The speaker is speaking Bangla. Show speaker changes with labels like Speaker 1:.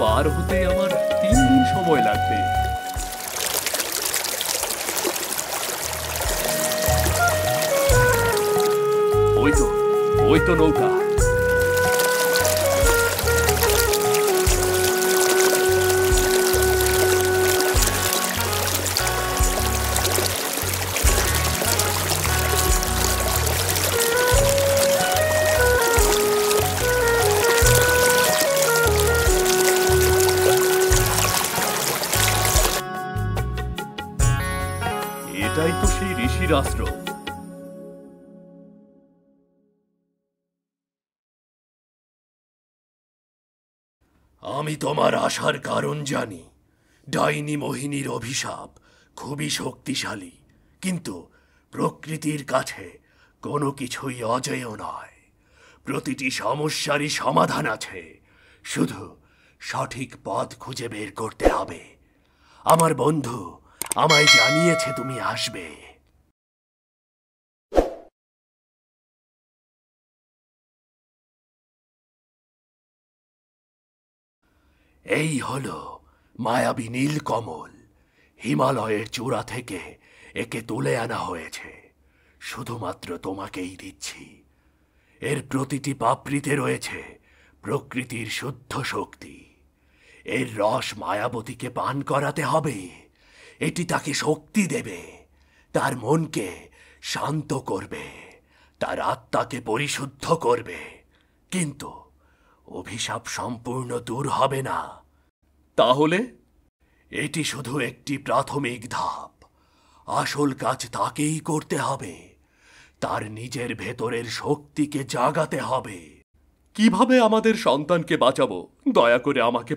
Speaker 1: পার হতে আমার 3 দিন সময় লাগবে। ওই তো নৌকা। এটাই তো সেই ঋষির আশ্রম। আমি তোমার আসার কারণ জানি। ডাইনি মোহিনীর অভিশাপ খুবই শক্তিশালী, কিন্তু প্রকৃতির কাছে কোনো কিছুই অজেয় নয়। প্রতিটি সমস্যারই সমাধান আছে, শুধু সঠিক পথ খুঁজে বের করতে হবে। আমার বন্ধু আমায় জানিয়েছে তুমি আসবে। এই হলো মায়াবী নীলকমল। হিমালয়ের চূড়া থেকে একে তুলে আনা হয়েছে, শুধুমাত্র তোমাকেই দিচ্ছি। এর প্রতিটি পাপড়িতে রয়েছে প্রকৃতির শুদ্ধ শক্তি। এর রস মায়াবতীকে পান করাতে হবে। এটি তাকে শক্তি দেবে, তার মনকে শান্ত করবে, তার আত্মাকে পরিশুদ্ধ করবে। কিন্তু অভিশাপ সম্পূর্ণ দূর হবে না। তাহলে এটি শুধু একটি প্রাথমিক ধাপ। আসল কাজ তাকেই করতে হবে। তার নিজের ভেতরের শক্তিকে জাগাতে হবে। কিভাবে আমাদের সন্তানকে বাঁচাবো? দয়া করে আমাকে